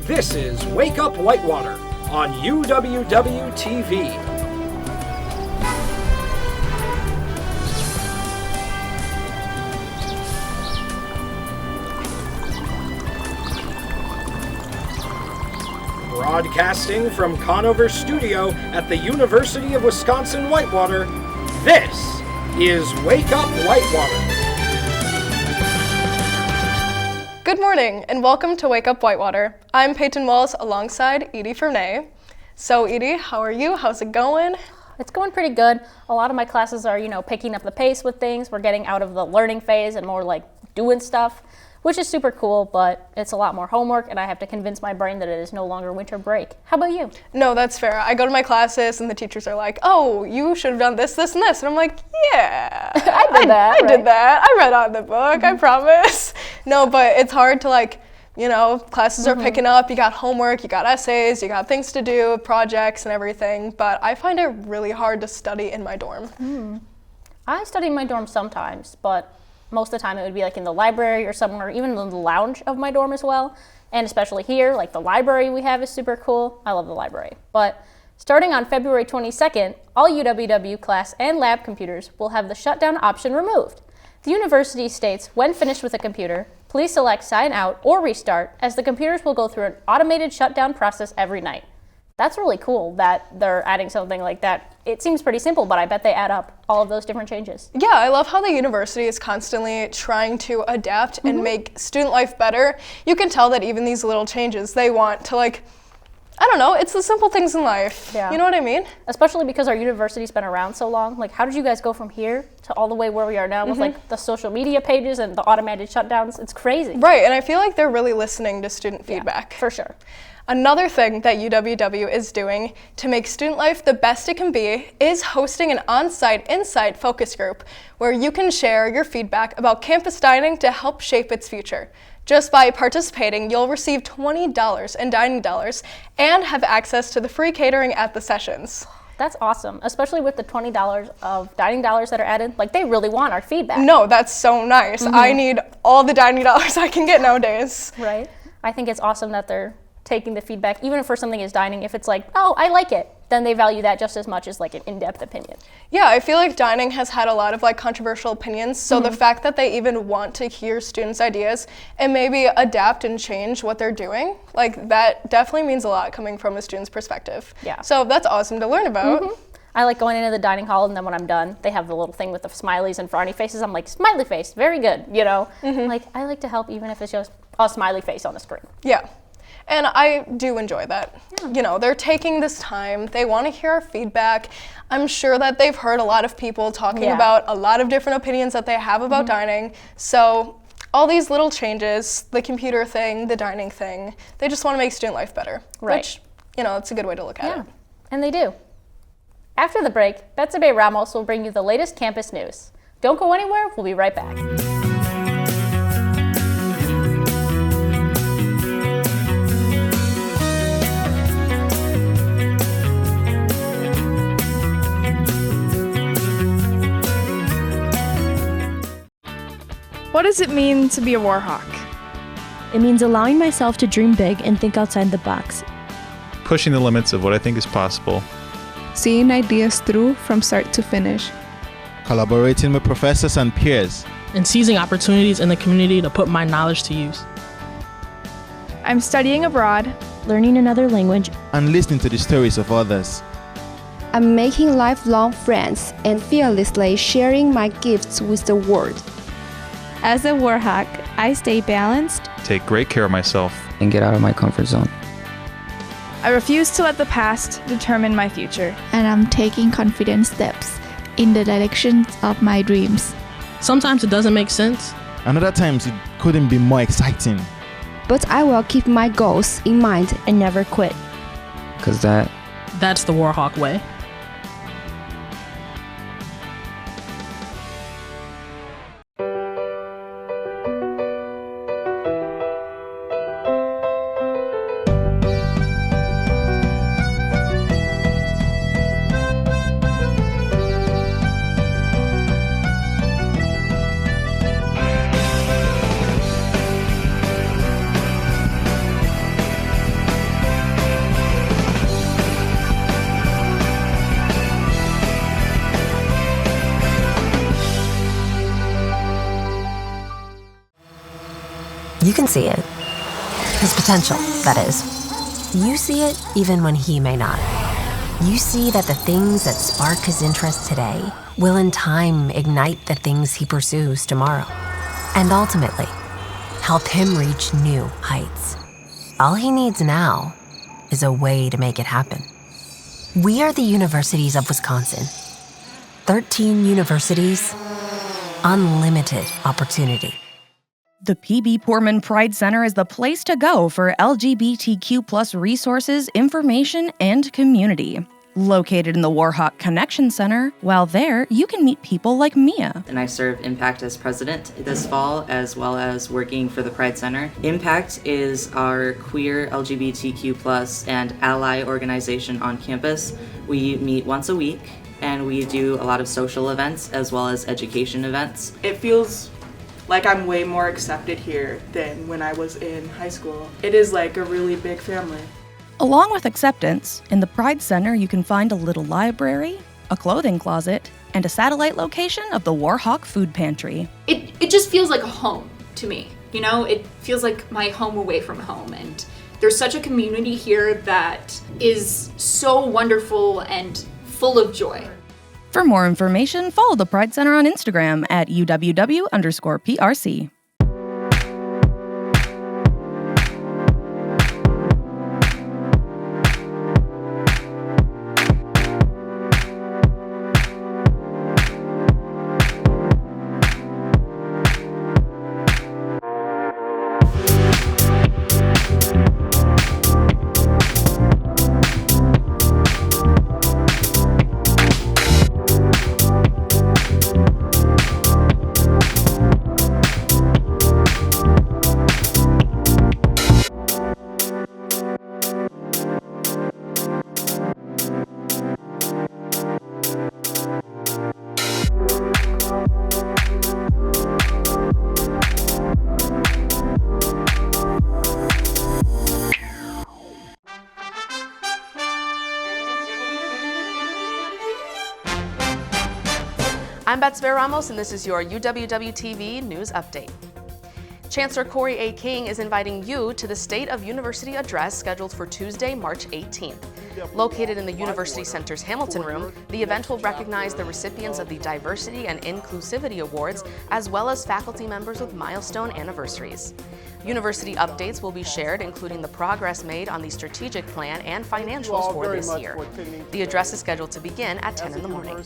This is Wake Up Whitewater on UWW-TV. Broadcasting from Conover Studio at the University of Wisconsin-Whitewater, this is Wake Up Whitewater. Good morning and welcome to Wake Up Whitewater. I'm Peyton Walls alongside Edie Fernay. So Edie, how are you? How's it going? It's going pretty good. A lot of my classes are, picking up the pace with things. We're getting out of the learning phase and more like doing stuff, which is super cool, but it's a lot more homework and I have to convince my brain that it is no longer winter break. How about you? No, that's fair. I go to my classes and the teachers are like, oh, you should have done this, this, and this. And I'm like, yeah. I did that. I read on the book, I promise. No, but it's hard to classes are picking up, you got homework, you got essays, you got things to do, projects and everything, but I find it really hard to study in my dorm. I study in my dorm sometimes, but most of the time it would be like in the library or somewhere, or even in the lounge of my dorm as well. And especially here, like the library we have is super cool. I love the library. But starting on February 22nd, all UWW class and lab computers will have the shutdown option removed. The university states when finished with a computer, please select sign out or restart, as the computers will go through an automated shutdown process every night. That's really cool that they're adding something like that. It seems pretty simple, but I bet they add up all of those different changes. Yeah, I love how the university is constantly trying to adapt and make student life better. You can tell that even these little changes, they want to it's the simple things in life. Yeah. You know what I mean? Especially because our university's been around so long. Like, how did you guys go from here to all the way where we are now with the social media pages and the automated shutdowns? It's crazy. Right, and I feel like they're really listening to student feedback. For sure. Another thing that UWW is doing to make student life the best it can be is hosting an on-site Insight focus group where you can share your feedback about campus dining to help shape its future. Just by participating, you'll receive $20 in dining dollars and have access to the free catering at the sessions. That's awesome, especially with the $20 of dining dollars that are added. Like, they really want our feedback. No, that's so nice. I need all the dining dollars I can get nowadays. Right. I think it's awesome that they're taking the feedback, even for something as dining, if it's like, oh, I like it, then they value that just as much as like an in-depth opinion. Yeah, I feel like dining has had a lot of controversial opinions, so the fact that they even want to hear students' ideas and maybe adapt and change what they're doing, that definitely means a lot coming from a student's perspective. Yeah. So that's awesome to learn about. I like going into the dining hall, and then when I'm done, they have the little thing with the smileys and frowny faces. I'm like, smiley face, very good, Like, I like to help even if it's just a smiley face on the screen. Yeah. And I do enjoy that. Yeah. They're taking this time. They want to hear our feedback. I'm sure that they've heard a lot of people talking about a lot of different opinions that they have about dining. So all these little changes, the computer thing, the dining thing, they just want to make student life better. Right. Which, it's a good way to look at it. And they do. After the break, Betsabe Ramos will bring you the latest campus news. Don't go anywhere. We'll be right back. What does it mean to be a war hawk? It means allowing myself to dream big and think outside the box. Pushing the limits of what I think is possible. Seeing ideas through from start to finish. Collaborating with professors and peers. And seizing opportunities in the community to put my knowledge to use. I'm studying abroad, learning another language, and listening to the stories of others. I'm making lifelong friends and fearlessly sharing my gifts with the world. As a war hawk, I stay balanced, take great care of myself, and get out of my comfort zone. I refuse to let the past determine my future. And I'm taking confident steps in the direction of my dreams. Sometimes it doesn't make sense. And other times it couldn't be more exciting. But I will keep my goals in mind and never quit. 'Cause that's the Warhawk way. You can see it. His potential, that is. You see it even when he may not. You see that the things that spark his interest today will in time ignite the things he pursues tomorrow, and ultimately help him reach new heights. All he needs now is a way to make it happen. We are the Universities of Wisconsin. 13 universities, unlimited opportunity. The P.B. Poorman Pride Center is the place to go for LGBTQ+ resources, information, and community. Located in the Warhawk Connection Center, while there, you can meet people like Mia. And I serve Impact as president this fall, as well as working for the Pride Center. Impact is our queer LGBTQ+ and ally organization on campus. We meet once a week, and we do a lot of social events as well as education events. It feels like I'm way more accepted here than when I was in high school. It is like a really big family. Along with acceptance, in the Pride Center you can find a little library, a clothing closet, and a satellite location of the Warhawk Food Pantry. It just feels like a home to me. You know, it feels like my home away from home, and there's such a community here that is so wonderful and full of joy. For more information, follow the Pride Center on Instagram at UWW_PRC. I'm Betsy Ramos, and this is your UWW-TV News Update. Chancellor Corey A. King is inviting you to the State of University Address scheduled for Tuesday, March 18th. Located in the University Center's Hamilton Room, the event will recognize the recipients of the Diversity and Inclusivity Awards, as well as faculty members with milestone anniversaries. University updates will be shared, including the progress made on the strategic plan and financials for this year. The address is scheduled to begin at 10 in the morning.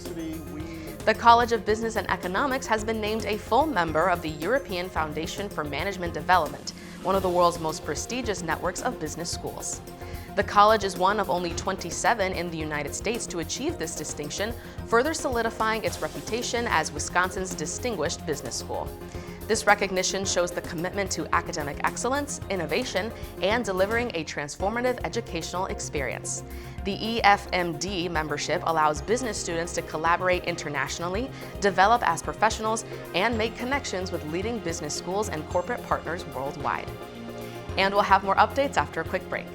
The College of Business and Economics has been named a full member of the European Foundation for Management Development, one of the world's most prestigious networks of business schools. The college is one of only 27 in the United States to achieve this distinction, further solidifying its reputation as Wisconsin's distinguished business school. This recognition shows the commitment to academic excellence, innovation, and delivering a transformative educational experience. The EFMD membership allows business students to collaborate internationally, develop as professionals, and make connections with leading business schools and corporate partners worldwide. And we'll have more updates after a quick break.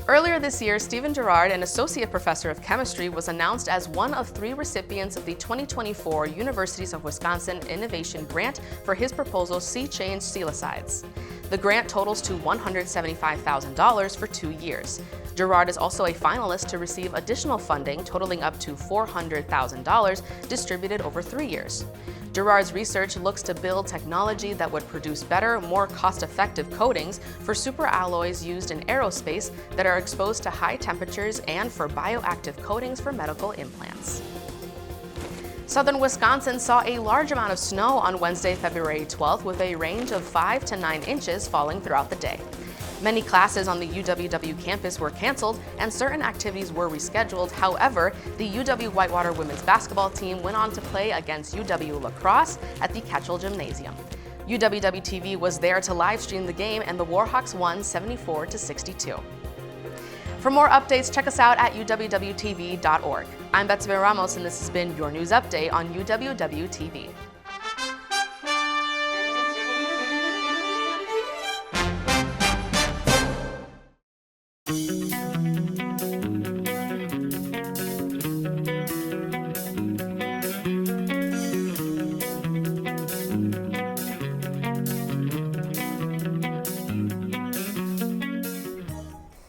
Earlier this year, Stephen Gerard, an associate professor of chemistry, was announced as one of 3 recipients of the 2024 Universities of Wisconsin Innovation Grant for his proposal C-Change Silicides. The grant totals to $175,000 for 2 years. Gerard is also a finalist to receive additional funding totaling up to $400,000 distributed over 3 years. Gerard's research looks to build technology that would produce better, more cost-effective coatings for superalloys used in aerospace that are exposed to high temperatures and for bioactive coatings for medical implants. Southern Wisconsin saw a large amount of snow on Wednesday, February 12th, with a range of 5 to 9 inches falling throughout the day. Many classes on the UWW campus were canceled and certain activities were rescheduled. However, the UW-Whitewater women's basketball team went on to play against UW lacrosse at the Ketchel Gymnasium. UWW-TV was there to live stream the game, and the Warhawks won 74-62. For more updates, check us out at uwwtv.org. I'm Betsy Ramos, and this has been your news update on UWW-TV.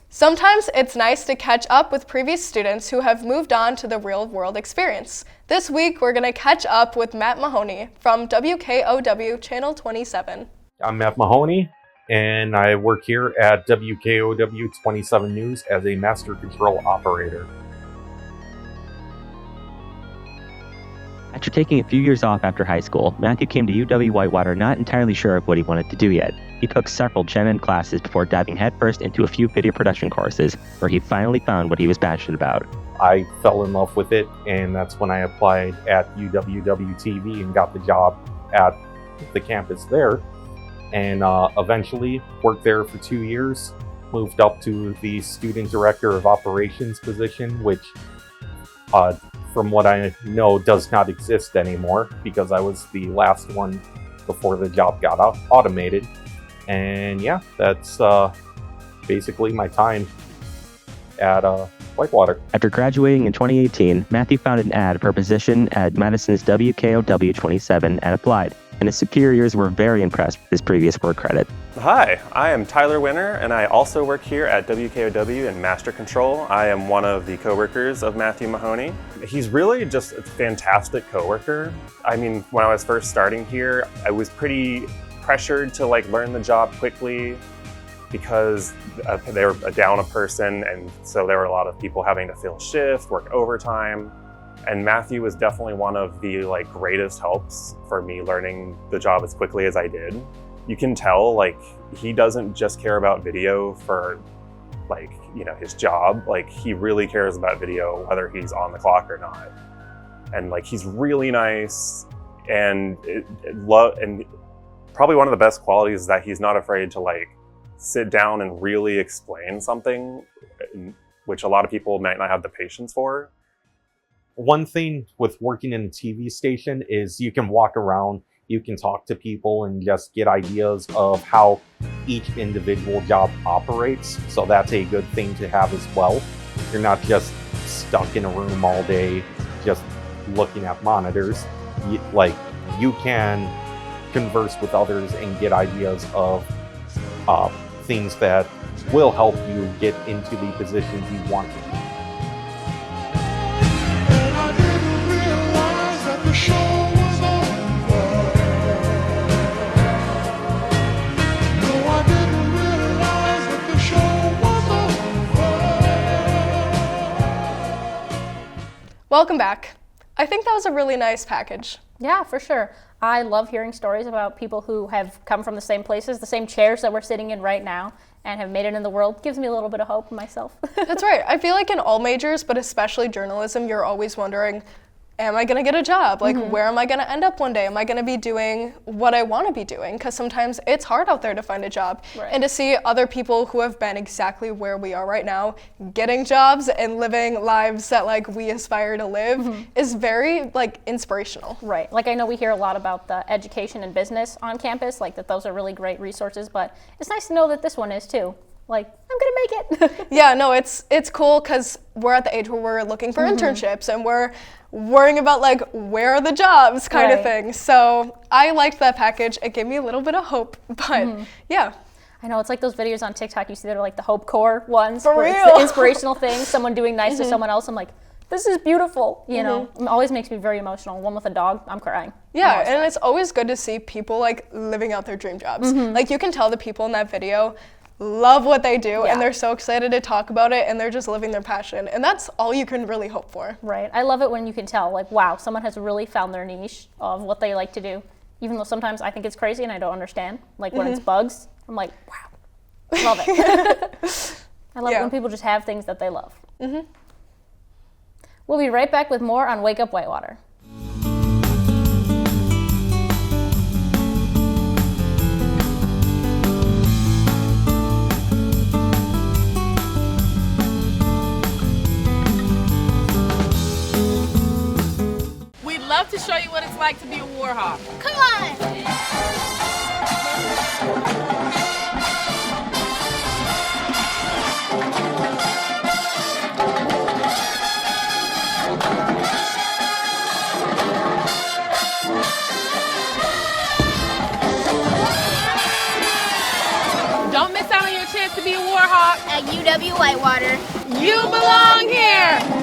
Sometimes it's nice to catch up with previous students who have moved on to the real-world experience. This week, we're going to catch up with Matt Mahoney from WKOW Channel 27. I'm Matt Mahoney, and I work here at WKOW-27 News as a master control operator. After taking a few years off after high school, Matthew came to UW-Whitewater not entirely sure of what he wanted to do yet. He took several Gen Ed classes before diving headfirst into a few video production courses, where he finally found what he was passionate about. I fell in love with it, and that's when I applied at UWW-TV and got the job at the campus there. And eventually worked there for 2 years, moved up to the student director of operations position, which from what I know does not exist anymore because I was the last one before the job got automated. And yeah, that's basically my time at Whitewater. After graduating in 2018, Matthew found an ad for a position at Madison's WKOW-27 and applied, and his superiors were very impressed with his previous work credit. Hi, I am Tyler Winter, and I also work here at WKOW in Master Control. I am one of the coworkers of Matthew Mahoney. He's really just a fantastic coworker. I mean, when I was first starting here, I was pretty pressured to learn the job quickly because they were down a person, and so there were a lot of people having to fill shift, work overtime. And Matthew was definitely one of the greatest helps for me learning the job as quickly as I did. You can tell he doesn't just care about video for his job. He really cares about video whether he's on the clock or not. And he's really nice, and probably one of the best qualities is that he's not afraid to sit down and really explain something, which a lot of people might not have the patience for. One thing with working in a TV station is you can walk around, you can talk to people and just get ideas of how each individual job operates. So that's a good thing to have as well. You're not just stuck in a room all day, just looking at monitors. You can converse with others and get ideas of things that will help you get into the positions you want to be. Welcome back. I think that was a really nice package. Yeah, for sure. I love hearing stories about people who have come from the same places, the same chairs that we're sitting in right now, and have made it in the world. Gives me a little bit of hope in myself. That's right. I feel like in all majors, but especially journalism, you're always wondering, am I going to get a job? Where am I going to end up one day? Am I going to be doing what I want to be doing? Because sometimes it's hard out there to find a job. Right. And to see other people who have been exactly where we are right now, getting jobs and living lives that we aspire to live is very inspirational. Right. I know we hear a lot about the education and business on campus, that those are really great resources, but it's nice to know that this one is too. I'm gonna make it. Yeah, no, it's cool because we're at the age where we're looking for internships and we're worrying about where are the jobs kind of thing. So I liked that package. It gave me a little bit of hope, but yeah. I know, it's like those videos on TikTok you see that are the Hope Corps ones. For where real. It's the inspirational thing, someone doing nice to someone else. I'm like, this is beautiful, you know. It always makes me very emotional. One with a dog, I'm crying. Yeah, and it's always good to see people living out their dream jobs. You can tell the people in that video love what they do and they're so excited to talk about it and they're just living their passion, and that's all you can really hope for. Right. I love it when you can tell wow, someone has really found their niche of what they like to do, even though sometimes I think it's crazy and I don't understand. When it's bugs, I'm like, wow, love it. I love it when people just have things that they love. We'll be right back with more on Wake Up Whitewater. to show you what it's like to be a war hawk. Come on! Don't miss out on your chance to be a war hawk. At UW-Whitewater. You belong here!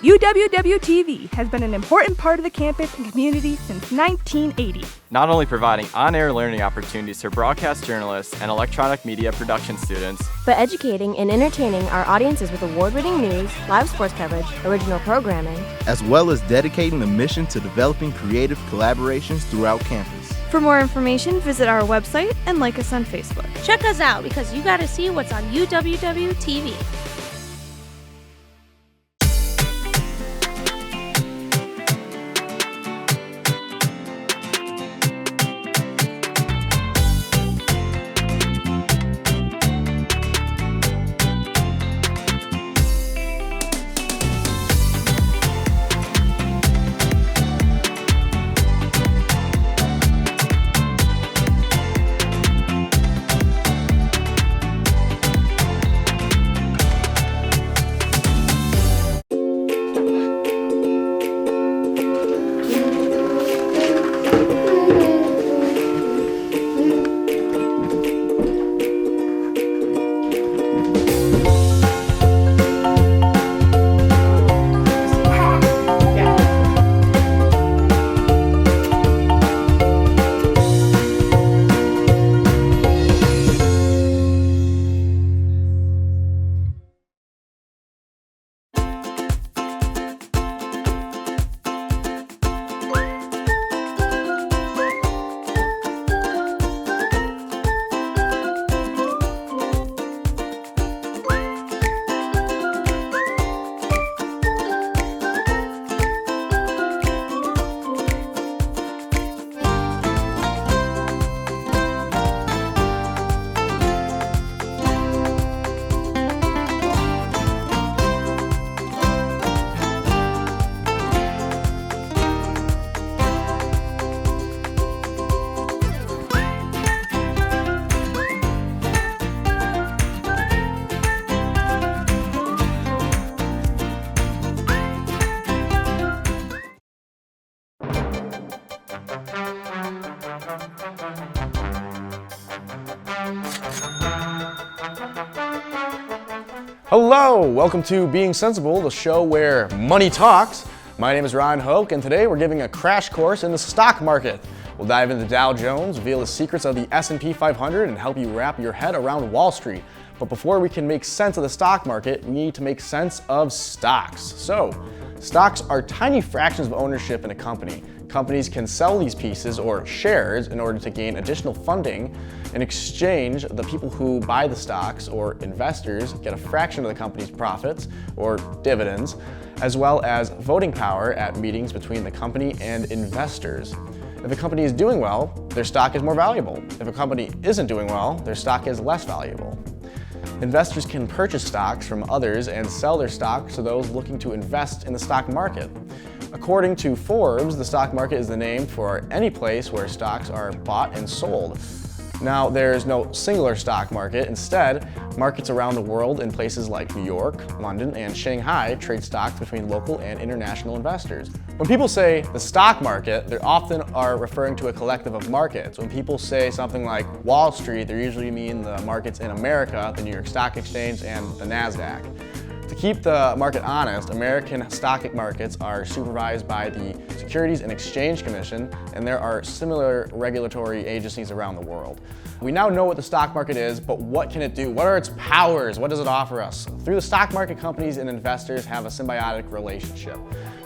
UWW-TV has been an important part of the campus and community since 1980. Not only providing on-air learning opportunities for broadcast journalists and electronic media production students, but educating and entertaining our audiences with award-winning news, live sports coverage, original programming, as well as dedicating the mission to developing creative collaborations throughout campus. For more information, visit our website and like us on Facebook. Check us out because you gotta see what's on UWW-TV. Hello, welcome to Being Sensible, the show where money talks. My name is Ryan Hoke, and today we're giving a crash course in the stock market. We'll dive into Dow Jones, reveal the secrets of the S&P 500, and help you wrap your head around Wall Street. But before we can make sense of the stock market, we need to make sense of stocks. So, stocks are tiny fractions of ownership in a company. Companies can sell these pieces or shares in order to gain additional funding. In exchange, the people who buy the stocks or investors get a fraction of the company's profits or dividends, as well as voting power at meetings between the company and investors. If a company is doing well, their stock is more valuable. If a company isn't doing well, their stock is less valuable. Investors can purchase stocks from others and sell their stocks to those looking to invest in the stock market. According to Forbes, the stock market is the name for any place where stocks are bought and sold. Now, there's no singular stock market. Instead, markets around the world in places like New York, London, and Shanghai trade stocks between local and international investors. When people say the stock market, they often are referring to a collective of markets. When people say something like Wall Street, they usually mean the markets in America, the New York Stock Exchange, and the NASDAQ. To keep the market honest, American stock markets are supervised by the Securities and Exchange Commission, and there are similar regulatory agencies around the world. We now know what the stock market is, but what can it do? What are its powers? What does it offer us? Through the stock market, companies and investors have a symbiotic relationship.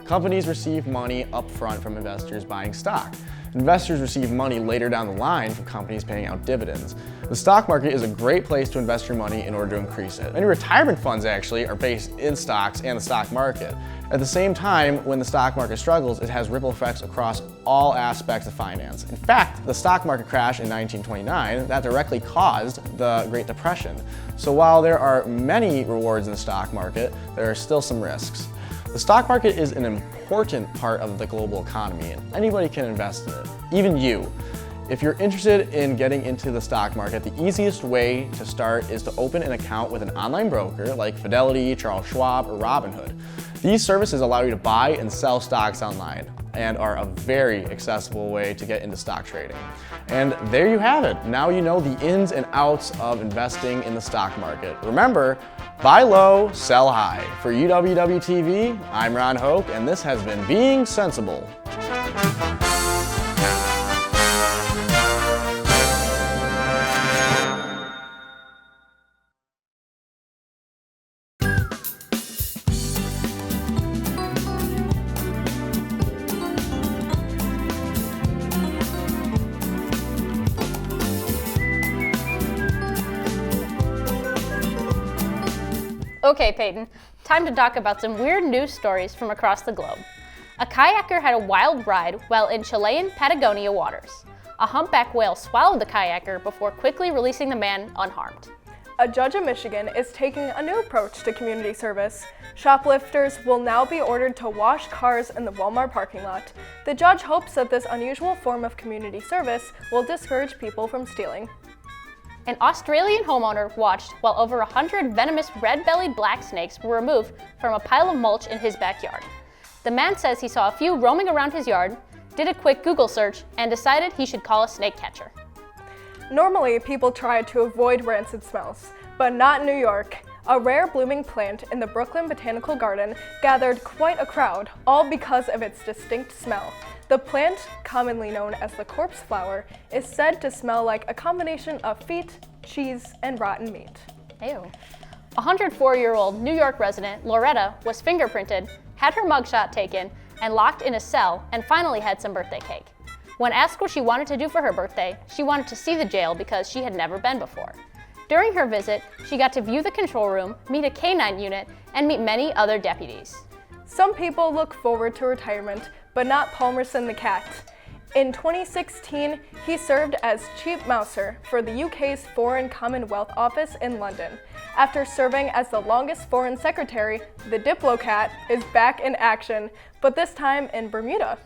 Companies receive money up front from investors buying stock. Investors receive money later down the line from companies paying out dividends. The stock market is a great place to invest your money in order to increase it. Many retirement funds actually are based in stocks and the stock market. At the same time, when the stock market struggles, it has ripple effects across all aspects of finance. In fact, the stock market crash in 1929, that directly caused the Great Depression. So while there are many rewards in the stock market, there are still some risks. The stock market is an important part of the global economy, and anybody can invest in it, even you. If you're interested in getting into the stock market, the easiest way to start is to open an account with an online broker like Fidelity, Charles Schwab, or Robinhood. These services allow you to buy and sell stocks online and are a very accessible way to get into stock trading. And there you have it. Now you know the ins and outs of investing in the stock market. Remember, buy low, sell high. For UWW-TV, I'm Ron Hoke, and this has been Being Sensible. Okay, Peyton, time to talk about some weird news stories from across the globe. A kayaker had a wild ride while in Chilean Patagonia waters. A humpback whale swallowed the kayaker before quickly releasing the man unharmed. A judge in Michigan is taking a new approach to community service. Shoplifters will now be ordered to wash cars in the Walmart parking lot. The judge hopes that this unusual form of community service will discourage people from stealing. An Australian homeowner watched while over 100 venomous red-bellied black snakes were removed from a pile of mulch in his backyard. The man says he saw a few roaming around his yard, did a quick Google search, and decided he should call a snake catcher. Normally, people try to avoid rancid smells, but not in New York. A rare blooming plant in the Brooklyn Botanical Garden gathered quite a crowd, all because of its distinct smell. The plant, commonly known as the corpse flower, is said to smell like a combination of feet, cheese, and rotten meat. Ew. 104-year-old New York resident Loretta was fingerprinted, had her mugshot taken, and locked in a cell, and finally had some birthday cake. When asked what she wanted to do for her birthday, she wanted to see the jail because she had never been before. During her visit, she got to view the control room, meet a canine unit, and meet many other deputies. Some people look forward to retirement, but not Palmerston the cat. In 2016, he served as Chief Mouser for the UK's Foreign Commonwealth Office in London. After serving as the longest foreign secretary, the Diplocat is back in action, but this time in Bermuda.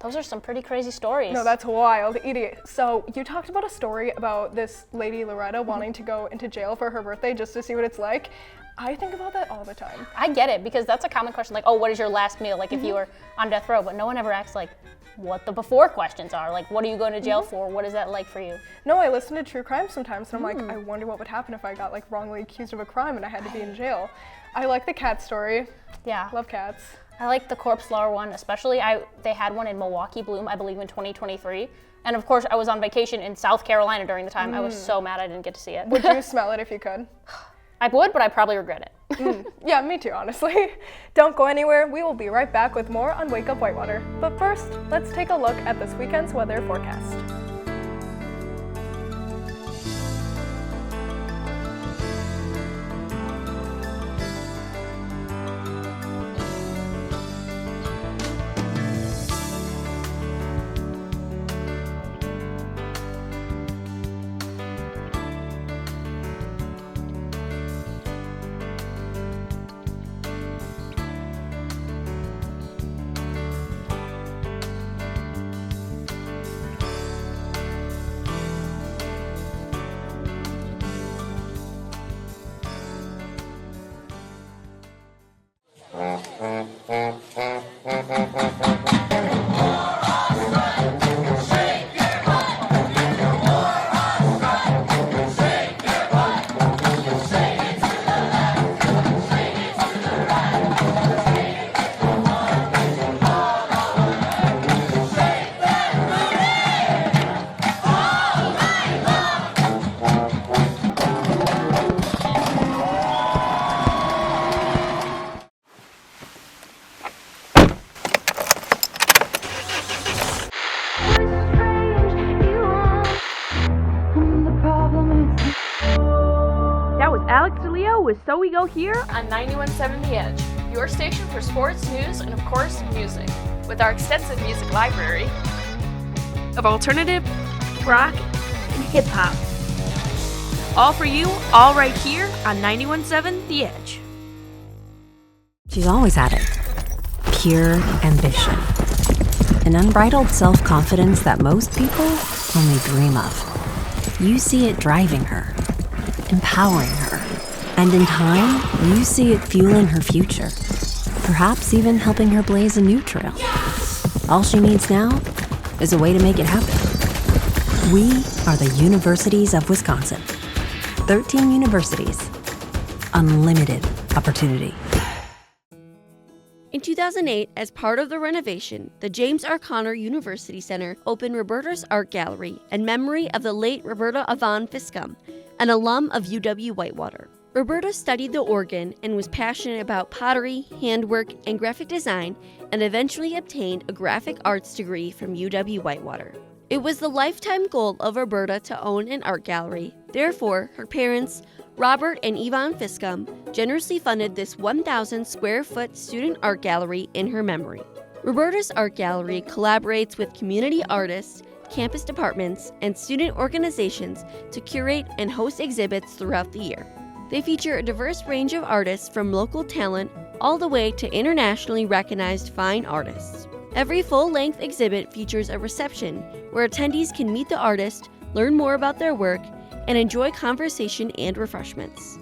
Those are some pretty crazy stories. No, that's wild. Idiot. So you talked about a story about this lady Loretta wanting to go into jail for her birthday just to see what it's like. I think about that all the time. I get it, because that's a common question, like, oh, what is your last meal, like if you were on death row, but no one ever asks, like, what the before questions are, like, what are you going to jail for, what is that like for you? No, I listen to true crime sometimes, and I'm like, I wonder what would happen if I got, like, wrongly accused of a crime and I had to be in jail. I like the cat story. Yeah. Love cats. I like the corpse flower one, especially. They had one in Milwaukee Bloom, I believe, in 2023. And of course, I was on vacation in South Carolina during the time. I was so mad I didn't get to see it. Would you smell it if you could? I would, but I probably regret it. Yeah, me too, honestly. Don't go anywhere. We will be right back with more on Wake Up Whitewater. But first, let's take a look at this weekend's weather forecast. So We Go Here on 91.7 The Edge, your station for sports, news, and of course, music. With our extensive music library of alternative, rock, and hip hop. All for you, all right here on 91.7 The Edge. She's always had it, pure ambition. An unbridled self-confidence that most people only dream of. You see it driving her, empowering her, and in time, you see it fueling her future. Perhaps even helping her blaze a new trail. All she needs now is a way to make it happen. We are the Universities of Wisconsin. 13 universities. Unlimited opportunity. In 2008, as part of the renovation, the James R. Conner University Center opened Roberta's Art Gallery in memory of the late Roberta Avon Fiscum, an alum of UW-Whitewater. Roberta studied the organ and was passionate about pottery, handwork, and graphic design, and eventually obtained a graphic arts degree from UW-Whitewater. It was the lifetime goal of Roberta to own an art gallery. Therefore, her parents, Robert and Yvonne Fiscum, generously funded this 1,000 square foot student art gallery in her memory. Roberta's Art Gallery collaborates with community artists, campus departments, and student organizations to curate and host exhibits throughout the year. They feature a diverse range of artists from local talent all the way to internationally recognized fine artists. Every full-length exhibit features a reception where attendees can meet the artist, learn more about their work, and enjoy conversation and refreshments.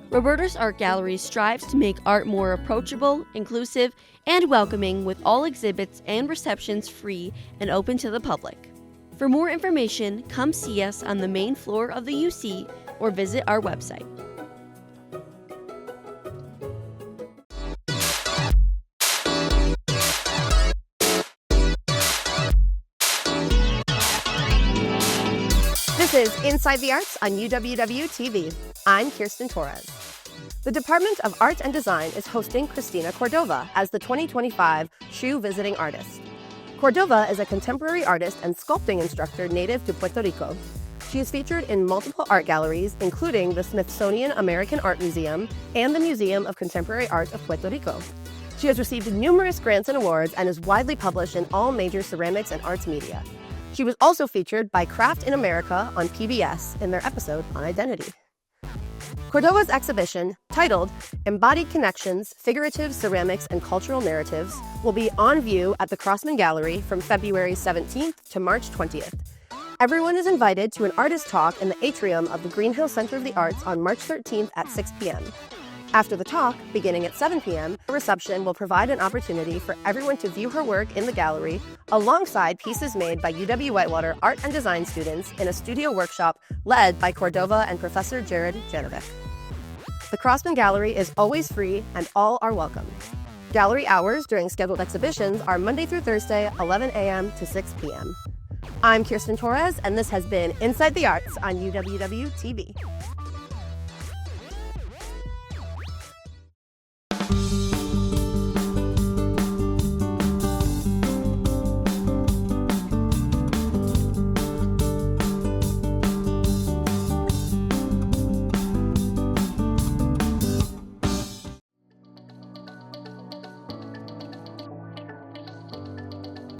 Roberta's Art Gallery strives to make art more approachable, inclusive, and welcoming, with all exhibits and receptions free and open to the public. For more information, come see us on the main floor of the UC or visit our website. This is Inside the Arts on UWW-TV. I'm Kirsten Torres. The Department of Art and Design is hosting Cristina Cordova as the 2025 Shoe Visiting Artist. Cordova is a contemporary artist and sculpting instructor native to Puerto Rico. She is featured in multiple art galleries, including the Smithsonian American Art Museum and the Museum of Contemporary Art of Puerto Rico. She has received numerous grants and awards and is widely published in all major ceramics and arts media. She was also featured by Craft in America on PBS in their episode on identity. Cordova's exhibition, titled Embodied Connections, Figurative Ceramics and Cultural Narratives, will be on view at the Crossman Gallery from February 17th to March 20th. Everyone is invited to an artist talk in the atrium of the Green Hill Center of the Arts on March 13th at 6 p.m. After the talk, beginning at 7 p.m., the reception will provide an opportunity for everyone to view her work in the gallery alongside pieces made by UW-Whitewater art and design students in a studio workshop led by Cordova and Professor Jared Janovic. The Crossman Gallery is always free and all are welcome. Gallery hours during scheduled exhibitions are Monday through Thursday, 11 a.m. to 6 p.m. I'm Kirsten Torres, and this has been Inside the Arts on UWW-TV.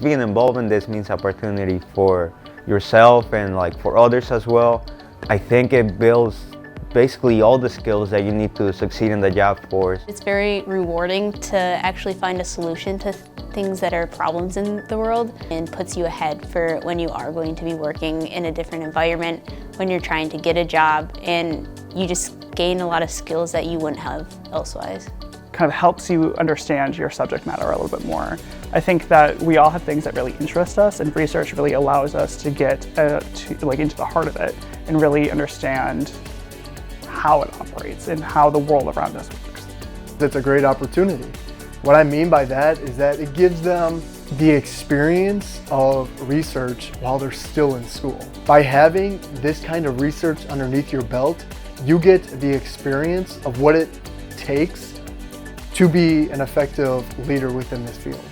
Being involved in this means opportunity for yourself and for others as well. I think it builds basically all the skills that you need to succeed in the job force. It's very rewarding to actually find a solution to things that are problems in the world, and puts you ahead for when you are going to be working in a different environment, when you're trying to get a job, and you just gain a lot of skills that you wouldn't have elsewise. Kind of helps you understand your subject matter a little bit more. I think that we all have things that really interest us, and research really allows us to get into the heart of it and really understand how it operates and how the world around us works. It's a great opportunity. What I mean by that is that it gives them the experience of research while they're still in school. By having this kind of research underneath your belt, you get the experience of what it takes to be an effective leader within this field.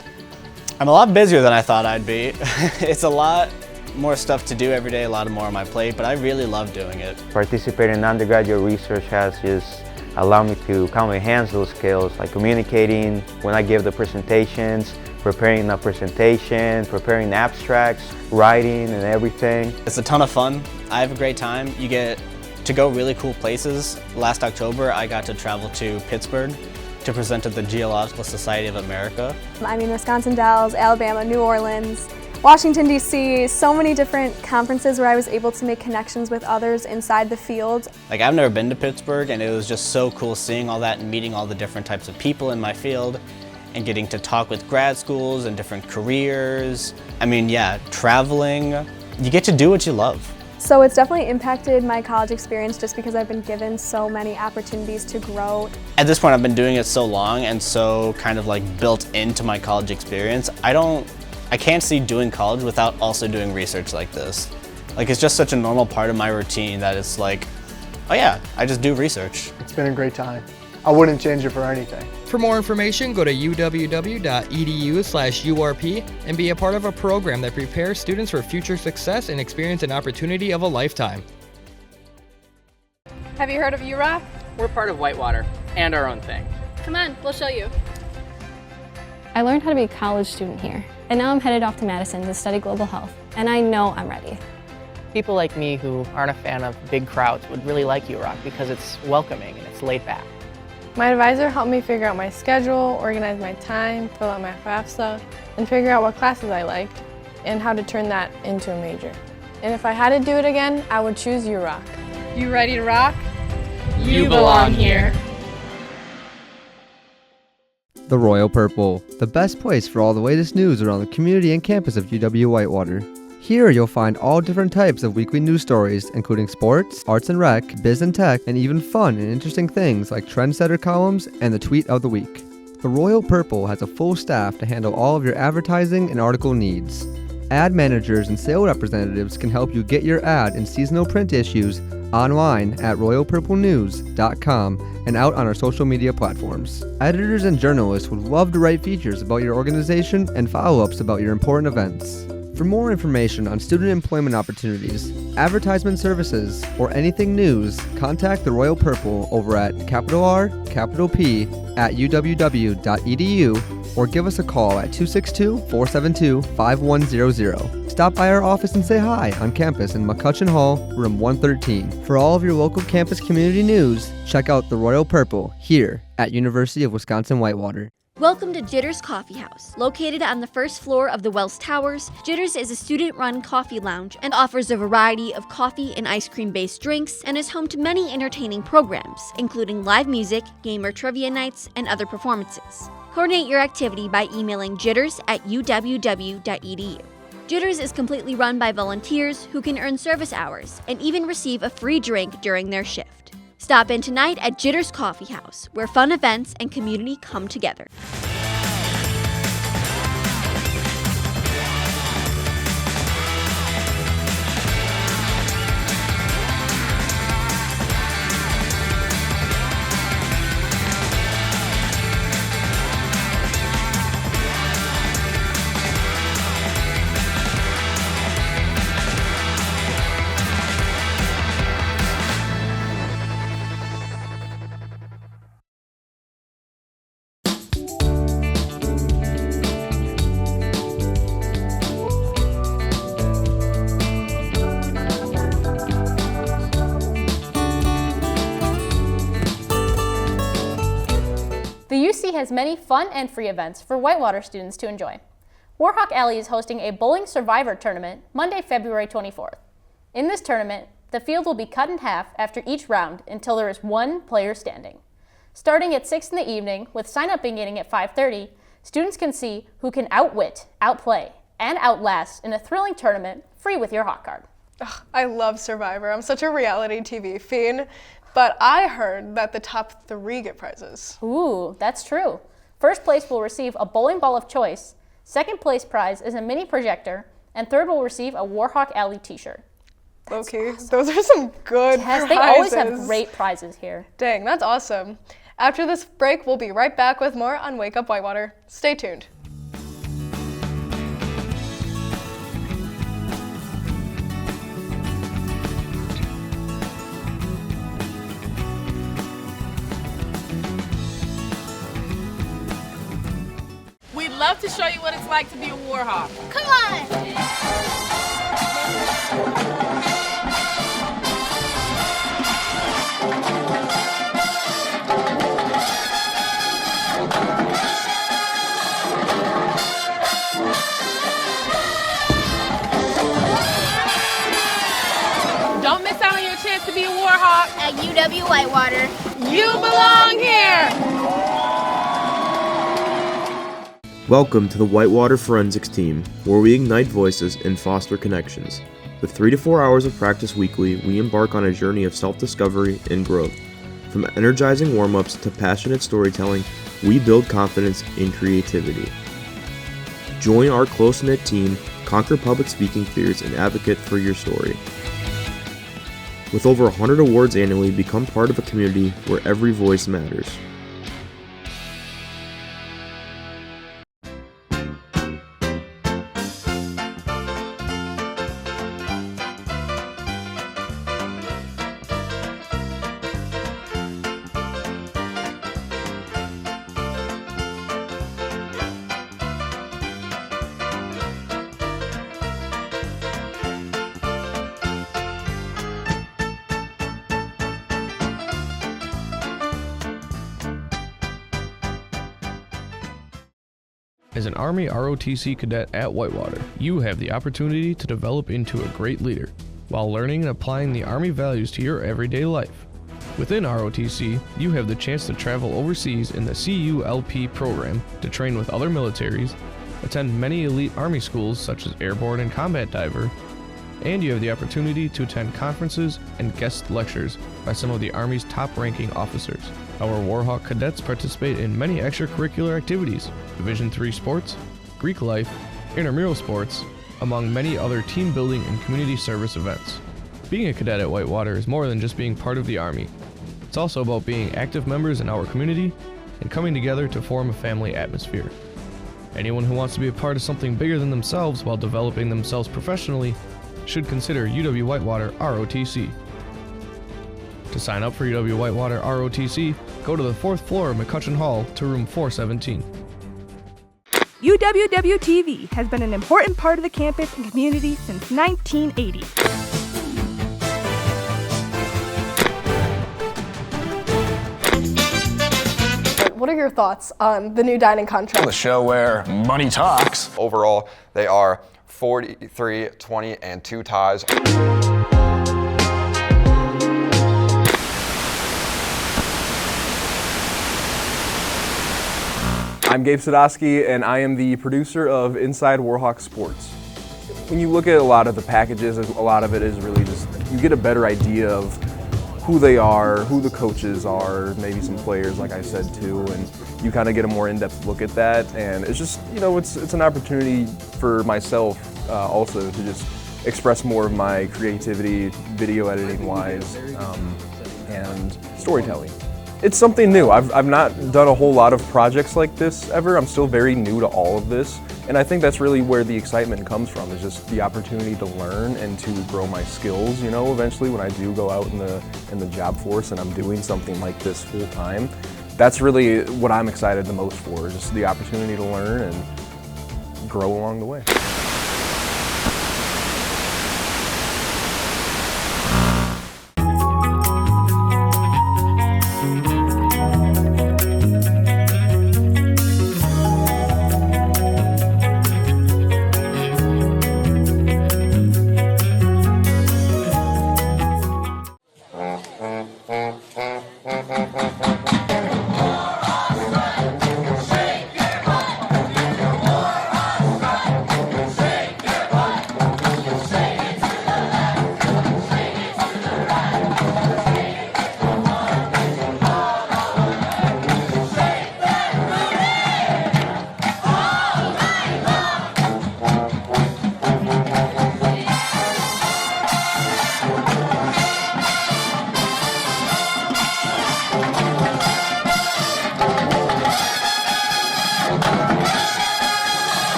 I'm a lot busier than I thought I'd be. It's a lot more stuff to do every day, a lot more on my plate, but I really love doing it. Participating in undergraduate research has just allowed me to kind of enhance those skills, like communicating when I give the presentations, preparing the presentation, preparing abstracts, writing and everything. It's a ton of fun. I have a great time. You get to go really cool places. Last October, I got to travel to Pittsburgh to present at the Geological Society of America. I mean, Wisconsin Dells, Alabama, New Orleans, Washington, D.C., so many different conferences where I was able to make connections with others inside the field. Like, I've never been to Pittsburgh, and it was just so cool seeing all that and meeting all the different types of people in my field and getting to talk with grad schools and different careers. I mean, yeah, traveling, you get to do what you love. So it's definitely impacted my college experience just because I've been given so many opportunities to grow. At this point, I've been doing it so long and so kind of like built into my college experience. I can't see doing college without also doing research like this. Like, it's just such a normal part of my routine that it's like, oh yeah, I just do research. It's been a great time. I wouldn't change it for anything. For more information, go to uww.edu/URP and be a part of a program that prepares students for future success and experience an opportunity of a lifetime. Have you heard of UROC? We're part of Whitewater and our own thing. Come on, we'll show you. I learned how to be a college student here, and now I'm headed off to Madison to study global health, and I know I'm ready. People like me who aren't a fan of big crowds would really like UROC because it's welcoming and it's laid back. My advisor helped me figure out my schedule, organize my time, fill out my FAFSA, and figure out what classes I liked and how to turn that into a major. And if I had to do it again, I would choose UROC. You ready to rock? You belong here. The Royal Purple, the best place for all the latest news around the community and campus of UW-Whitewater. Here you'll find all different types of weekly news stories, including sports, arts and rec, biz and tech, and even fun and interesting things like trendsetter columns and the tweet of the week. The Royal Purple has a full staff to handle all of your advertising and article needs. Ad managers and sales representatives can help you get your ad in seasonal print issues online at royalpurplenews.com and out on our social media platforms. Editors and journalists would love to write features about your organization and follow-ups about your important events. For more information on student employment opportunities, advertisement services, or anything news, contact the Royal Purple over at R@uww.edu or give us a call at 262-472-5100. Stop by our office and say hi on campus in McCutcheon Hall, room 113. For all of your local campus community news, check out the Royal Purple here at University of Wisconsin-Whitewater. Welcome to Jitters Coffee House. Located on the first floor of the Wells Towers, Jitters is a student-run coffee lounge and offers a variety of coffee and ice cream-based drinks and is home to many entertaining programs, including live music, gamer trivia nights, and other performances. Coordinate your activity by emailing jitters@uww.edu. Jitters is completely run by volunteers who can earn service hours and even receive a free drink during their shift. Stop in tonight at Jitters Coffee House, where fun events and community come together. The UC has many fun and free events for Whitewater students to enjoy. Warhawk Alley is hosting a Bowling Survivor tournament Monday, February 24th. In this tournament, the field will be cut in half after each round until there is one player standing. Starting at 6 in the evening, with sign-up beginning at 5:30, students can see who can outwit, outplay, and outlast in a thrilling tournament free with your Hawk card. Ugh, I love Survivor. I'm such a reality TV fiend. But I heard that the top 3 get prizes. Ooh, that's true. First place will receive a bowling ball of choice, second place prize is a mini projector, and third will receive a Warhawk Alley t-shirt. Okay, awesome. Those are some good prizes. They always have great prizes here. Dang, that's awesome. After this break, we'll be right back with more on Wake Up Whitewater. Stay tuned. We'd love to show you what it's like to be a Warhawk. Come on! chance to be a Warhawk at UW-Whitewater, you belong here. Welcome to the Whitewater Forensics team, where we ignite voices and foster connections. With 3 to 4 hours of practice weekly, we embark on a journey of self-discovery and growth. From energizing warm-ups to passionate storytelling, we build confidence and creativity. Join our close-knit team, conquer public speaking fears, and advocate for your story. With over 100 awards annually, become part of a community where every voice matters. As an Army ROTC cadet at Whitewater, you have the opportunity to develop into a great leader while learning and applying the Army values to your everyday life. Within ROTC, you have the chance to travel overseas in the CULP program to train with other militaries, attend many elite Army schools such as Airborne and Combat Diver, and you have the opportunity to attend conferences and guest lectures by some of the Army's top-ranking officers. Our Warhawk cadets participate in many extracurricular activities, Division III sports, Greek life, intramural sports, among many other team building and community service events. Being a cadet at Whitewater is more than just being part of the Army. It's also about being active members in our community and coming together to form a family atmosphere. Anyone who wants to be a part of something bigger than themselves while developing themselves professionally should consider UW-Whitewater ROTC. To sign up for UW-Whitewater ROTC, go to the 4th floor of McCutcheon Hall to room 417. UWW-TV has been an important part of the campus and community since 1980. What are your thoughts on the new dining contract? The show where money talks. Overall, they are 43, 20, and 2 ties. I'm Gabe Sadowski, and I am the producer of Inside Warhawk Sports. When you look at a lot of the packages, a lot of it is really just, you get a better idea of who they are, who the coaches are, maybe some players, like I said too, and you kind of get a more in-depth look at that. And it's just, you know, it's an opportunity for myself also to just express more of my creativity, video editing wise, and storytelling. It's something new. I've not done a whole lot of projects like this ever. I'm still very new to all of this, and I think that's really where the excitement comes from, is just the opportunity to learn and to grow my skills, you know, eventually when I do go out in the job force and I'm doing something like this full time. That's really what I'm excited the most for, just the opportunity to learn and grow along the way.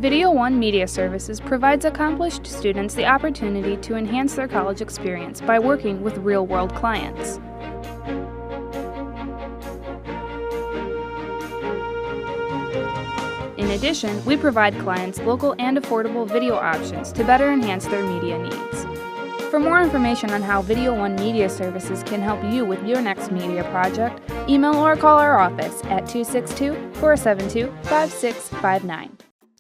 Video One Media Services provides accomplished students the opportunity to enhance their college experience by working with real-world clients. In In addition, we provide clients local and affordable video options to better enhance their media needs. For more information on how Video One Media Services can help you with your next media project, email or call our office at 262-472-5659.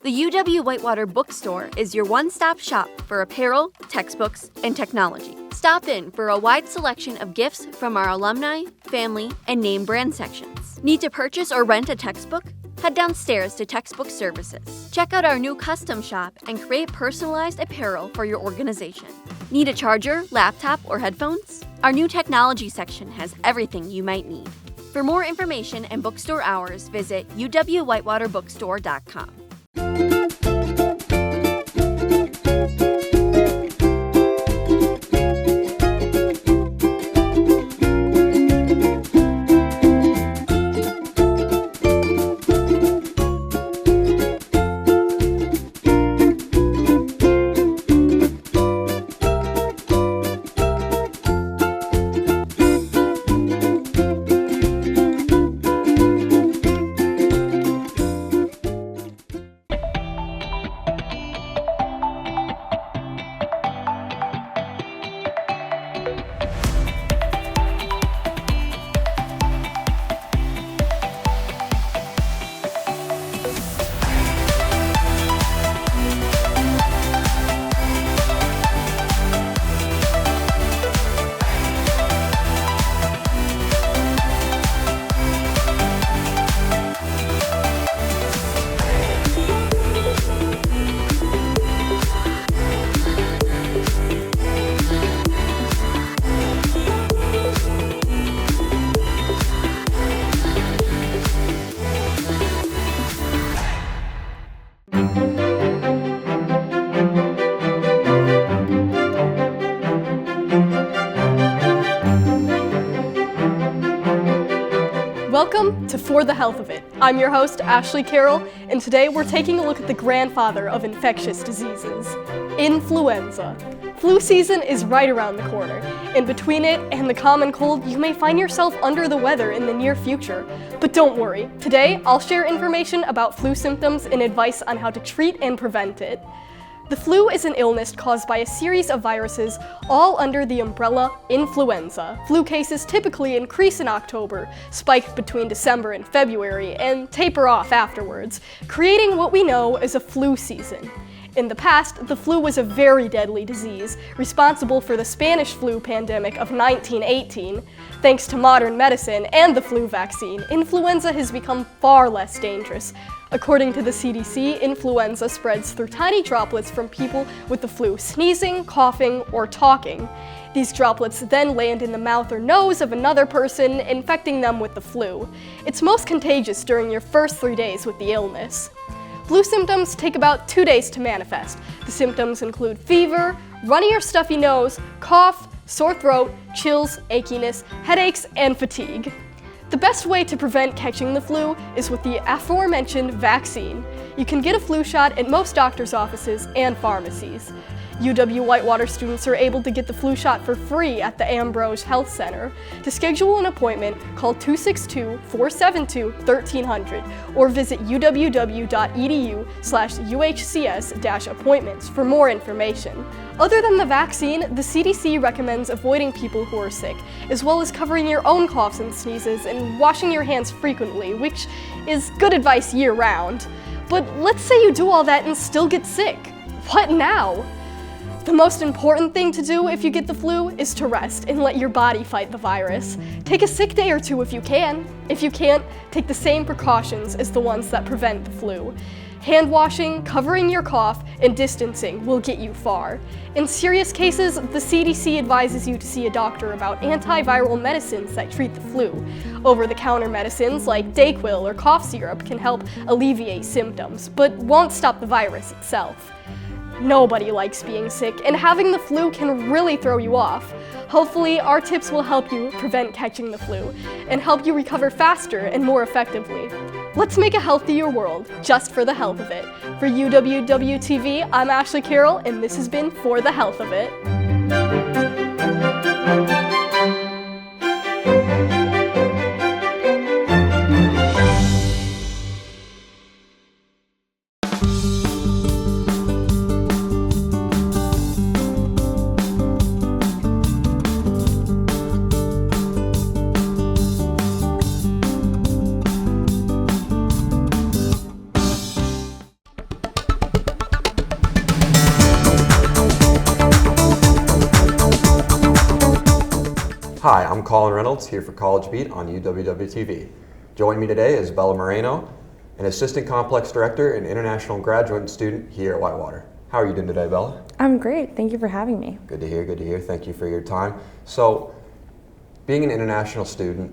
The UW-Whitewater Bookstore is your one-stop shop for apparel, textbooks, and technology. Stop in for a wide selection of gifts from our alumni, family, and name brand sections. Need to purchase or rent a textbook? Head downstairs to Textbook Services. Check out our new custom shop and create personalized apparel for your organization. Need a charger, laptop, or headphones? Our new technology section has everything you might need. For more information and bookstore hours, visit uwwhitewaterbookstore.com. Welcome to For the Health of It. I'm your host, Ashley Carroll, and today we're taking a look at the grandfather of infectious diseases, influenza. Flu season is right around the corner, and between it and the common cold, you may find yourself under the weather in the near future. But don't worry, today I'll share information about flu symptoms and advice on how to treat and prevent it. The flu is an illness caused by a series of viruses, all under the umbrella influenza. Flu cases typically increase in October, spike between December and February, and taper off afterwards, creating what we know as a flu season. In the past, the flu was a very deadly disease, responsible for the Spanish flu pandemic of 1918. Thanks to modern medicine and the flu vaccine, influenza has become far less dangerous. According to the CDC, influenza spreads through tiny droplets from people with the flu sneezing, coughing, or talking. These droplets then land in the mouth or nose of another person, infecting them with the flu. It's most contagious during your first 3 days with the illness. Flu symptoms take about 2 days to manifest. The symptoms include fever, runny or stuffy nose, cough, sore throat, chills, achiness, headaches, and fatigue. The best way to prevent catching the flu is with the aforementioned vaccine. You can get a flu shot at most doctor's offices and pharmacies. UW-Whitewater students are able to get the flu shot for free at the Ambrose Health Center. To schedule an appointment, call 262-472-1300 or visit uww.edu/UHCS-appointments for more information. Other than the vaccine, the CDC recommends avoiding people who are sick, as well as covering your own coughs and sneezes and washing your hands frequently, which is good advice year-round. But let's say you do all that and still get sick. What now? The most important thing to do if you get the flu is to rest and let your body fight the virus. Take a sick day or two if you can. If you can't, take the same precautions as the ones that prevent the flu. Hand washing, covering your cough, and distancing will get you far. In serious cases, the CDC advises you to see a doctor about antiviral medicines that treat the flu. Over-the-counter medicines like Dayquil or cough syrup can help alleviate symptoms, but won't stop the virus itself. Nobody likes being sick, and having the flu can really throw you off. Hopefully, our tips will help you prevent catching the flu and help you recover faster and more effectively. Let's make a healthier world, just for the health of it. For UWW-TV, I'm Ashley Carroll, and this has been For the Health of It. Hi, I'm Colin Reynolds here for College Beat on UWW-TV. Joining me today is Bella Moreno, an Assistant Complex Director and International Graduate student here at Whitewater. How are you doing today, Bella? I'm great. Thank you for having me. Good to hear, good to hear. Thank you for your time. So, being an international student,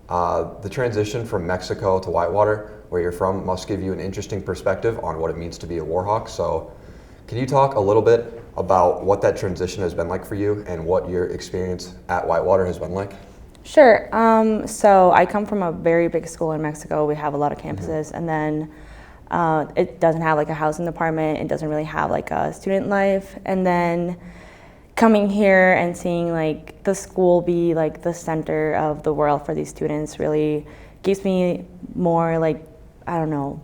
the transition from Mexico to Whitewater, where you're from, must give you an interesting perspective on what it means to be a Warhawk. So, can you talk a little bit about what that transition has been like for you and what your experience at Whitewater has been like? Sure. So I come from a very big school in Mexico. We have a lot of campuses, and then it doesn't have like a housing department. It doesn't really have like a student life. And then coming here and seeing like the school be like the center of the world for these students really gives me more like, I don't know,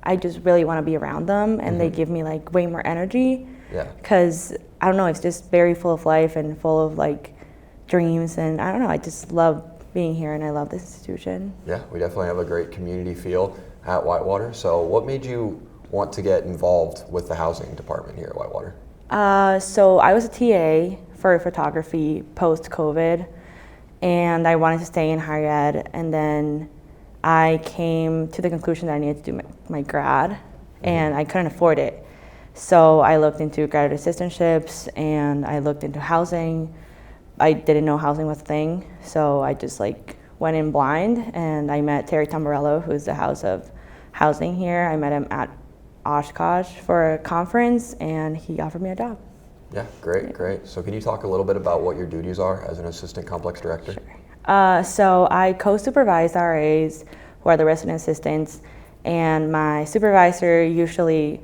I just really want to be around them, and they give me like way more energy. Yeah. Because I don't know, it's just very full of life and full of like dreams, and I don't know, I just love being here and I love this institution. Yeah, we definitely have a great community feel at Whitewater. So what made you want to get involved with the housing department here at Whitewater? So I was a TA for photography post-COVID, and I wanted to stay in higher ed, and then I came to the conclusion that I needed to do my grad, and I couldn't afford it. So I looked into graduate assistantships, and I looked into housing. I didn't know housing was a thing, so I just like went in blind, and I met Terry Tamborello, who's the House of Housing here. I met him at Oshkosh for a conference, and he offered me a job. Yeah, great, great. So can you talk a little bit about what your duties are as an assistant complex director? Sure. So I co-supervise RAs, who are the resident assistants, and my supervisor usually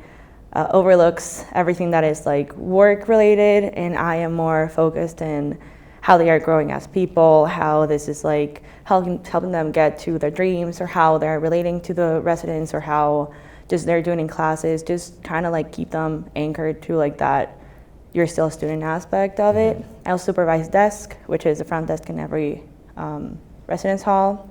overlooks everything that is like work related, and I am more focused in how they are growing as people, how this is like helping them get to their dreams, or how they're relating to the residents, or how just they're doing in classes, just kind of like keep them anchored to like that you're still a student aspect of it. I also supervise desk, which is the front desk in every residence hall,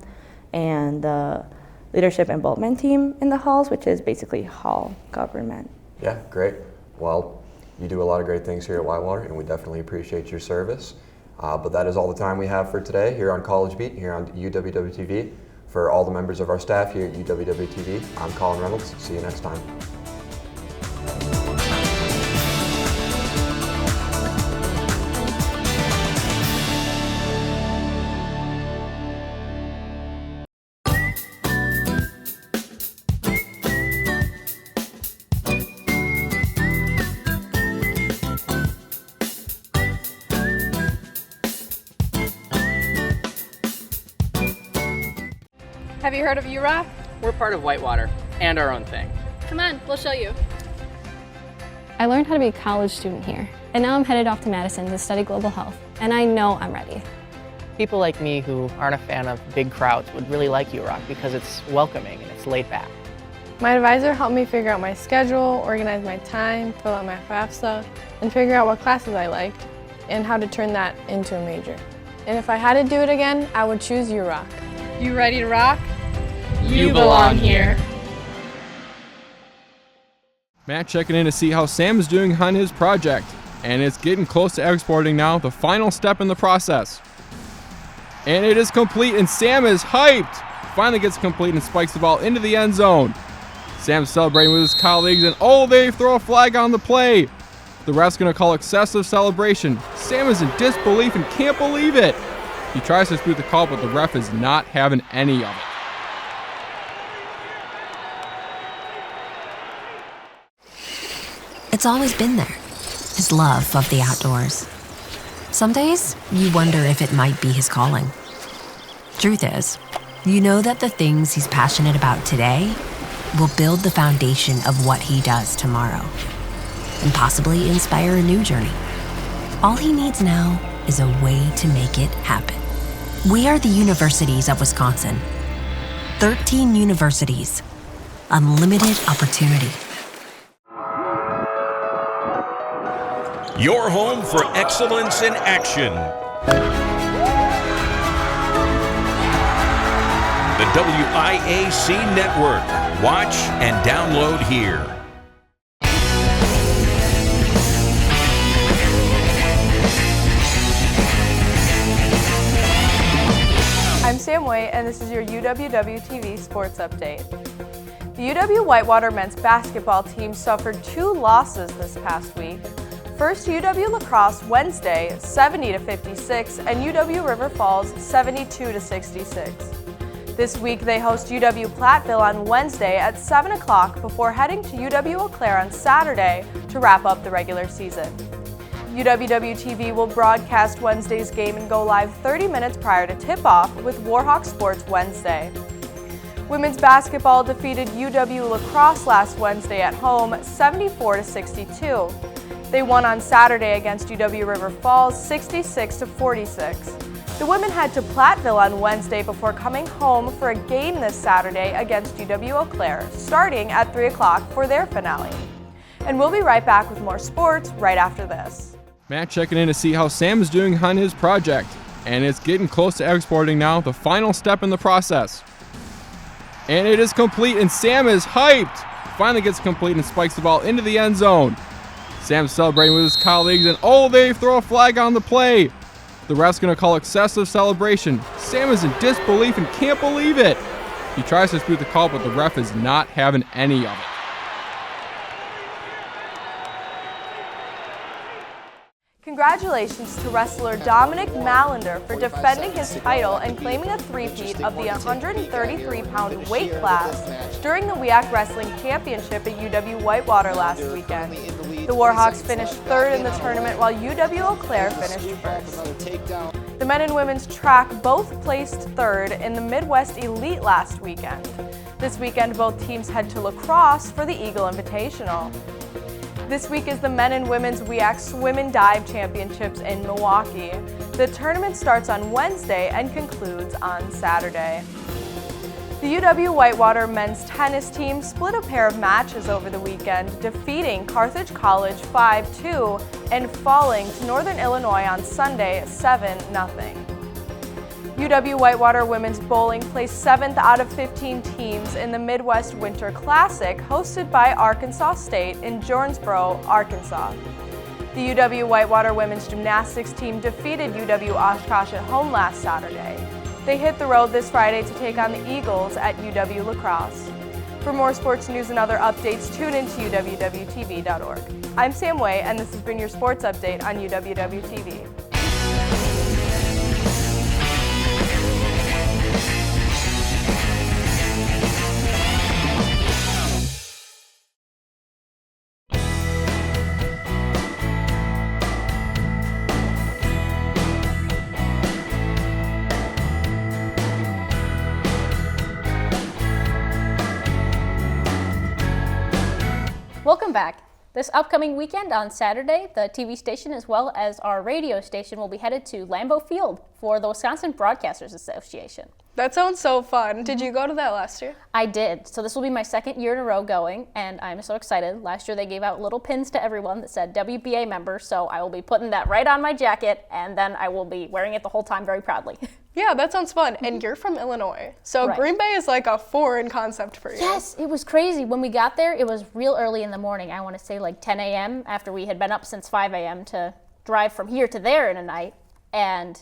and the leadership involvement team in the halls, which is basically hall government. Yeah, great. Well, you do a lot of great things here at Whitewater, and we definitely appreciate your service. But that is all the time we have for today here on College Beat, here on UWW-TV. For all the members of our staff here at UWW-TV, I'm Colin Reynolds. See you next time. Have you heard of UWW? We're part of Whitewater and our own thing. Come on, we'll show you. I learned how to be a college student here, and now I'm headed off to Madison to study global health, and I know I'm ready. People like me who aren't a fan of big crowds would really like UWW because it's welcoming and it's laid back. My advisor helped me figure out my schedule, organize my time, fill out my FAFSA, and figure out what classes I liked and how to turn that into a major. And if I had to do it again, I would choose URock. You ready to rock? You belong here. Matt checking in to see how Sam is doing on his project, and it's getting close to exporting now, the final step in the process. And it is complete, and Sam is hyped. Finally gets complete and spikes the ball into the end zone. Sam's celebrating with his colleagues, and oh, they throw a flag on the play. The ref's gonna call excessive celebration. Sam is in disbelief and can't believe it. He tries to dispute the call, but the ref is not having any of it. It's always been there, his love of the outdoors. Some days, you wonder if it might be his calling. Truth is, you know that the things he's passionate about today will build the foundation of what he does tomorrow, and possibly inspire a new journey. All he needs now is a way to make it happen. We are the universities of Wisconsin. 13 universities, unlimited opportunity. Your home for excellence in action. The WIAC Network. Watch and download here. Sam Waite, and this is your UWW-TV Sports Update. The UW-Whitewater men's basketball team suffered 2 losses this past week. First, UW-Lacrosse Wednesday, 70-56, and UW-River Falls, 72-66. This week, they host UW-Platteville on Wednesday at 7 o'clock before heading to UW-Eau Claire on Saturday to wrap up the regular season. UWW-TV will broadcast Wednesday's game and go live 30 minutes prior to tip-off with Warhawk Sports Wednesday. Women's basketball defeated UW-Lacrosse last Wednesday at home, 74-62. They won on Saturday against UW-River Falls, 66-46. The women head to Platteville on Wednesday before coming home for a game this Saturday against UW-Eau Claire, starting at 3 o'clock for their finale. And we'll be right back with more sports right after this. Matt checking in to see how Sam is doing on his project, and it's getting close to exporting now, the final step in the process. And it is complete, and Sam is hyped! Finally gets complete and spikes the ball into the end zone. Sam's celebrating with his colleagues, and oh, they throw a flag on the play! The ref's gonna call excessive celebration. Sam is in disbelief and can't believe it. He tries to dispute the call, but the ref is not having any of it. Congratulations to wrestler Dominic Malander for defending his title and claiming a three-peat of the 133-pound weight class during the WEAC Wrestling Championship at UW-Whitewater last weekend. The Warhawks finished 3rd in the tournament while UW-Eau Claire finished 1st. The men and women's track both placed 3rd in the Midwest Elite last weekend. This weekend, both teams head to La Crosse for the Eagle Invitational. This week is the Men and Women's WEAC Swim and Dive Championships in Milwaukee. The tournament starts on Wednesday and concludes on Saturday. The UW-Whitewater men's tennis team split a pair of matches over the weekend, defeating Carthage College 5-2 and falling to Northern Illinois on Sunday 7-0. UW-Whitewater women's bowling placed 7th out of 15 teams in the Midwest Winter Classic hosted by Arkansas State in Jonesboro, Arkansas. The UW-Whitewater women's gymnastics team defeated UW-Oshkosh at home last Saturday. They hit the road this Friday to take on the Eagles at UW-La Crosse. For more sports news and other updates, tune in to UWW-TV.org. I'm Sam Way, and this has been your sports update on UWW-TV. Welcome back. This upcoming weekend on Saturday, the TV station as well as our radio station will be headed to Lambeau Field for the Wisconsin Broadcasters Association. That sounds so fun. Did you go to that last year? I did. So this will be my 2nd year in a row going, and I'm so excited. Last year they gave out little pins to everyone that said WBA member, so I will be putting that right on my jacket, and then I will be wearing it the whole time very proudly. Yeah, that sounds fun. And you're from Illinois, so right. Green Bay is like a foreign concept for you. Yes, it was crazy. When we got there, it was real early in the morning. I want to say like 10 a.m. after we had been up since 5 a.m. to drive from here to there in a night, and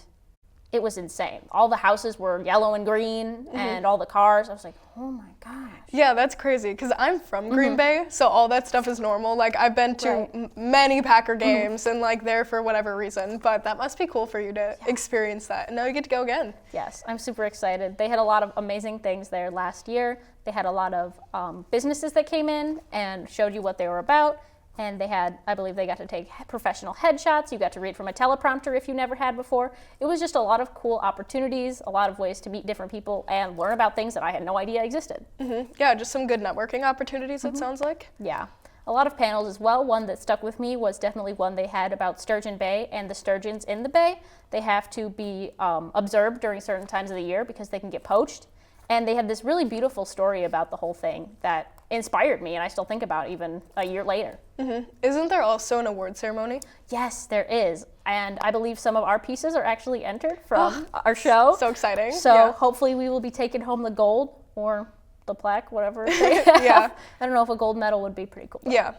it was insane. All the houses were yellow and green, and all the cars. I was like, oh my gosh. Yeah, that's crazy, because I'm from Green Bay, so all that stuff is normal. Like, I've been to many Packer games and, like, there for whatever reason, but that must be cool for you to experience that, and now you get to go again. Yes, I'm super excited. They had a lot of amazing things there last year. They had a lot of businesses that came in and showed you what they were about. And they had, I believe they got to take professional headshots. You got to read from a teleprompter if you never had before. It was just a lot of cool opportunities, a lot of ways to meet different people and learn about things that I had no idea existed. Yeah, just some good networking opportunities, it sounds like. Yeah. A lot of panels as well. One that stuck with me was definitely one they had about Sturgeon Bay and the sturgeons in the bay. They have to be observed during certain times of the year because they can get poached. And they had this really beautiful story about the whole thing that inspired me, and I still think about it even a year later. Isn't there also an award ceremony? Yes, there is. And I believe some of our pieces are actually entered from our show. So exciting. So hopefully we will be taking home the gold or the plaque, whatever. Yeah. I don't know if a gold medal would be pretty cool. Yeah.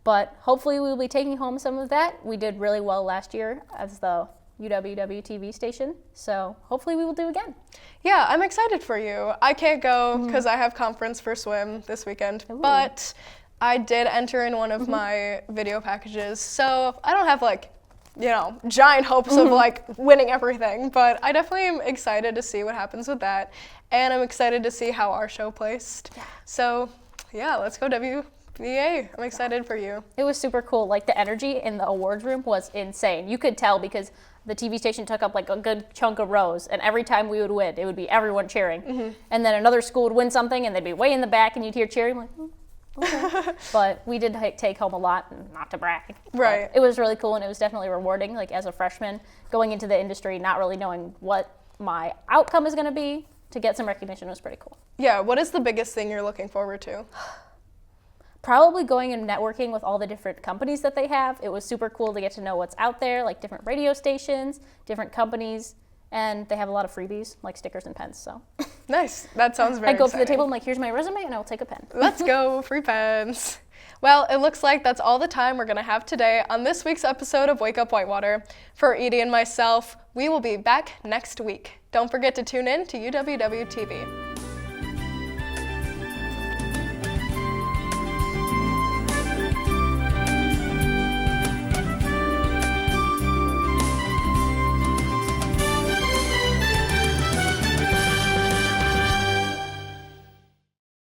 But hopefully we will be taking home some of that. We did really well last year as the UWW-TV station. So hopefully we will do again. Yeah, I'm excited for you. I can't go because I have conference for swim this weekend, but I did enter in one of my video packages. So I don't have like, you know, giant hopes of like winning everything, but I definitely am excited to see what happens with that. And I'm excited to see how our show placed. Yeah. So yeah, let's go WVA. I'm excited for you. It was super cool. Like the energy in the awards room was insane. You could tell because the TV station took up like a good chunk of rows, and every time we would win, it would be everyone cheering. And then another school would win something, and they'd be way in the back, and you'd hear cheering. I'm like, okay. But we did take home a lot, and not to brag. Right. It was really cool, and it was definitely rewarding. Like as a freshman, going into the industry, not really knowing what my outcome is going to be, to get some recognition was pretty cool. Yeah. What is the biggest thing you're looking forward to? Probably going and networking with all the different companies that they have. It was super cool to get to know what's out there, like different radio stations, different companies, and they have a lot of freebies, like stickers and pens, so. Nice, that sounds very I go exciting. to the table, I'm like, here's my resume, and I'll take a pen. Let's go, free pens. Well, it looks like that's all the time we're gonna have today on this week's episode of Wake Up Whitewater. For Edie and myself, we will be back next week. Don't forget to tune in to UWW-TV.